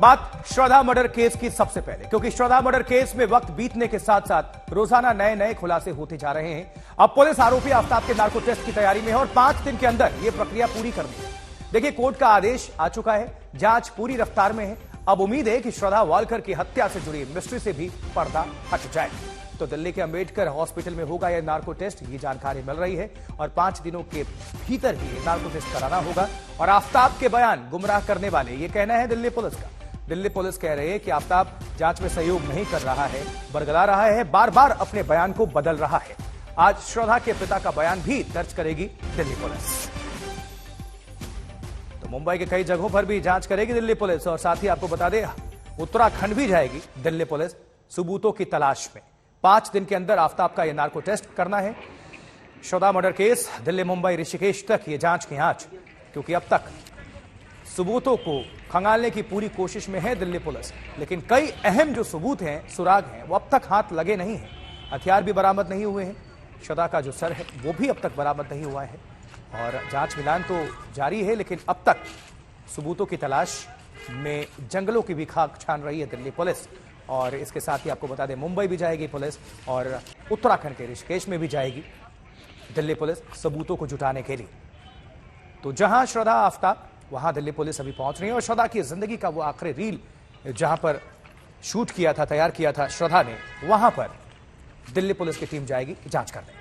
बात श्रद्धा murder case की सबसे पहले, क्योंकि श्रद्धा मर्डर केस में वक्त बीतने के साथ साथ रोजाना नए नए खुलासे होते जा रहे हैं। अब पुलिस आरोपी आफ्ताब के नार्को टेस्ट की तैयारी में है और 5 दिन के अंदर यह प्रक्रिया पूरी करनी है। देखिए, कोर्ट का आदेश आ चुका है, जांच पूरी रफ्तार में है। अब उम्मीद है कि श्रद्धा वालकर की हत्या से जुड़ी मिस्ट्री से भी पर्दा हट जाए। तो दिल्ली के अंबेडकर हॉस्पिटल में होगा यह नार्को टेस्ट, ये जानकारी मिल रही है और 5 दिनों के भीतर ही नार्को टेस्ट कराना होगा। और आफ्ताब के बयान गुमराह करने वाले, ये कहना है दिल्ली पुलिस का। दिल्ली पुलिस कह रही है कि आफ्ताब जांच में सहयोग नहीं कर रहा है, बरगला रहा है, बार बार अपने बयान को बदल रहा है। आज श्रद्धा के पिता का बयान भी दर्ज करेगी दिल्ली पुलिस। तो मुंबई के कई जगहों पर भी जांच करेगी दिल्ली पुलिस और साथ ही आपको बता दें, उत्तराखंड भी जाएगी दिल्ली पुलिस सबूतों की तलाश में। 5 दिन के अंदर आफ्ताब का यह नार्को टेस्ट करना है। श्रद्धा मर्डर केस दिल्ली, मुंबई, ऋषिकेश तक ये जांच की आंच, क्योंकि अब तक सबूतों को खंगालने की पूरी कोशिश में है दिल्ली पुलिस। लेकिन कई अहम जो सबूत हैं, सुराग हैं, वो अब तक हाथ लगे नहीं हैं। हथियार भी बरामद नहीं हुए हैं, श्रद्धा का जो सर है वो भी अब तक बरामद नहीं हुआ है और जांच मिलान तो जारी है। लेकिन अब तक सबूतों की तलाश में जंगलों की भी खाक छान रही है दिल्ली पुलिस। और इसके साथ ही आपको बता दें, मुंबई भी जाएगी पुलिस और उत्तराखंड के ऋषिकेश में भी जाएगी दिल्ली पुलिस सबूतों को जुटाने के लिए। तो जहां श्रद्धा आफ्ताब, वहां दिल्ली पुलिस अभी पहुंच रही है और श्रद्धा की जिंदगी का वो आखिरी रील जहां पर शूट किया था, तैयार किया था श्रद्धा ने, वहां पर दिल्ली पुलिस की टीम जाएगी जांच करने।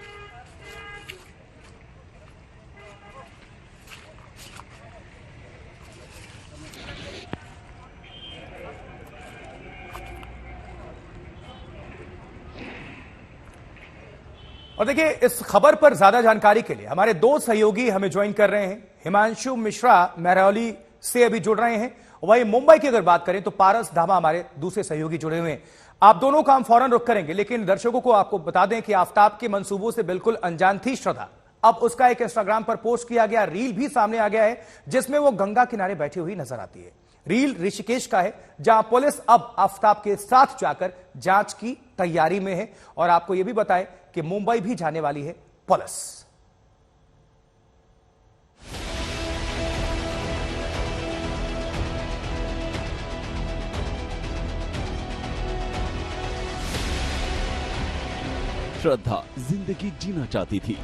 और देखिए, इस खबर पर ज्यादा जानकारी के लिए हमारे 2 सहयोगी हमें ज्वाइन कर रहे हैं। हिमांशु मिश्रा महरौली से अभी जुड़ रहे हैं। वहीं मुंबई की अगर बात करें तो पारस धामा हमारे दूसरे सहयोगी जुड़े हुए हैं। आप दोनों काम फौरन रुक करेंगे, लेकिन दर्शकों को आपको बता दें कि आफ्ताब के मंसूबों से बिल्कुल अनजान थी श्रद्धा। अब उसका एक इंस्टाग्राम पर पोस्ट किया गया रील भी सामने आ गया है, जिसमें वो गंगा किनारे बैठी हुई नजर आती है। रील ऋषिकेश का है, जहां पुलिस अब आफ्ताब के साथ जाकर जांच की तैयारी में है। और आपको यह भी बताएं कि मुंबई भी जाने वाली है पुलिस। श्रद्धा जिंदगी जीना चाहती थी।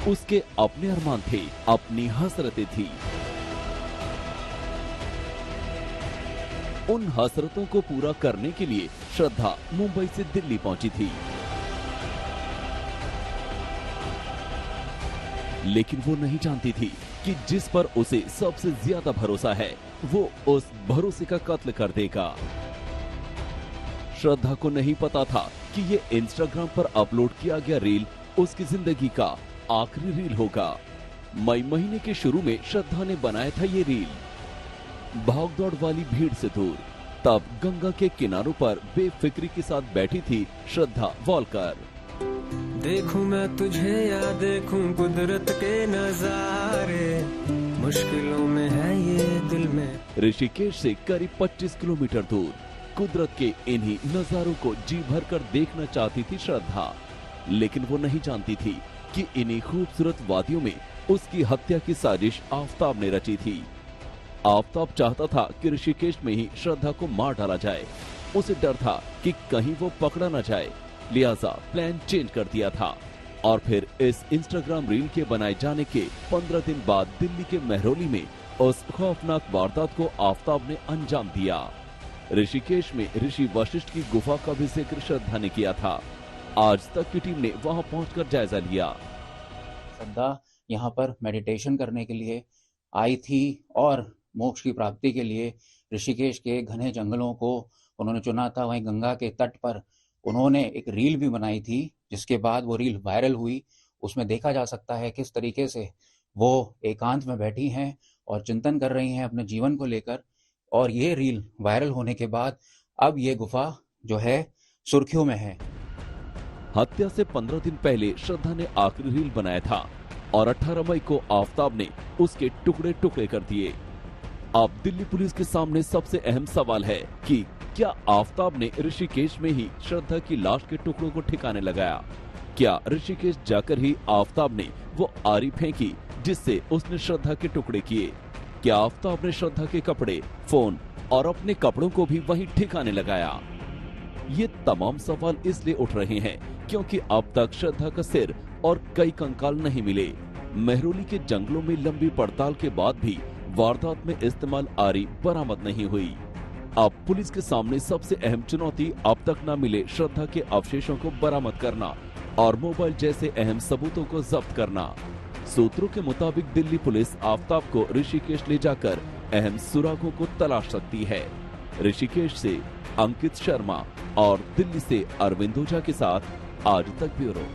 उसके अपने अरमान थे, अपनी हसरतें थी। उन हसरतों को पूरा करने के लिए श्रद्धा मुंबई से दिल्ली पहुंची थी। लेकिन वो नहीं जानती थी कि जिस पर उसे सबसे ज्यादा भरोसा है, वो उस भरोसे का कत्ल कर देगा। श्रद्धा को नहीं पता था कि ये इंस्टाग्राम पर अपलोड किया गया रील उसकी जिंदगी का आखिरी रील होगा। मई महीने के शुरू में श्रद्धा ने बनाया था ये रील। भागदौड़ वाली भीड़ से दूर, तब गंगा के किनारों पर बेफिक्री के साथ बैठी थी श्रद्धा वालकर। देखूं मैं तुझे या देखूं कुदरत के नजारे, मुश्किलों में है ये दिल में। ऋषिकेश से करीब 25 किलोमीटर दूर कुदरत के इन्हीं नजारों को जी भर कर देखना चाहती थी श्रद्धा। लेकिन वो नहीं जानती थी कि इन्हीं खूबसूरत वादियों में उसकी हत्या की साजिश आफ्ताब ने रची थी। आफ्ताब चाहता था कि ऋषिकेश में ही श्रद्धा को मार डाला जाए। उसे डर था कि कहीं वो पकड़ा न जाए, लिहाजा प्लान चेंज कर दिया था। और फिर इस इंस्टाग्राम रील के बनाए जाने के 15 दिन बाद दिल्ली के महरौली में उस खौफनाक वारदात को आफ्ताब ने अंजाम दिया। ऋषिकेश में ऋषि वशिष्ठ की गुफा का भी जिक्र श्रद्धा ने किया था। आज तक की टीम ने वहां पहुंचकर जायजा लिया। श्रद्धा यहाँ पर मेडिटेशन करने के लिए आई थी और मोक्ष की प्राप्ति के लिए ऋषिकेश के घने जंगलों को उन्होंने चुना था। वहीं गंगा के तट पर उन्होंने एक रील भी बनाई थी, जिसके बाद वो रील वायरल हुई। उसमें देखा जा सकता है किस तरीके से वो एकांत में बैठी हैं और चिंतन कर रही हैं अपने जीवन को लेकर। और ये रील वायरल होने के बाद अब ये गुफा जो है सुर्खियों में है। हत्या से 15 दिन पहले श्रद्धा ने आखिरी रील बनाया था और 18 मई को आफ्ताब ने उसके टुकड़े टुकड़े कर दिए। अब दिल्ली पुलिस के सामने सबसे अहम सवाल है कि क्या आफ्ताब ने ऋषिकेश में ही श्रद्धा की लाश के टुकड़ों को ठिकाने लगाया? क्या ऋषिकेश जाकर ही आफ्ताब ने वो आरी फेंकी जिससे उसने श्रद्धा के टुकड़े किए? क्या आफताब ने श्रद्धा के कपड़े, फोन और अपने कपड़ों को भी वहीं ठिकाने लगाया? ये तमाम सवाल इसलिए उठ रहे हैं क्योंकि अब तक श्रद्धा का सिर और कई कंकाल नहीं मिले। मेहरौली के जंगलों में लंबी पड़ताल के बाद भी वारदात में इस्तेमाल आरी बरामद नहीं हुई। अब पुलिस के सामने सबसे अहम चुनौती अब तक न मिले श्रद्धा के अवशेषों को बरामद करना और मोबाइल जैसे अहम सबूतों को जब्त करना। सूत्रों के मुताबिक दिल्ली पुलिस आफताब को ऋषिकेश ले जाकर अहम सुरागों को तलाश सकती है। ऋषिकेश से अंकित शर्मा और दिल्ली से अरविंद ओझा के साथ आज तक ब्यूरो।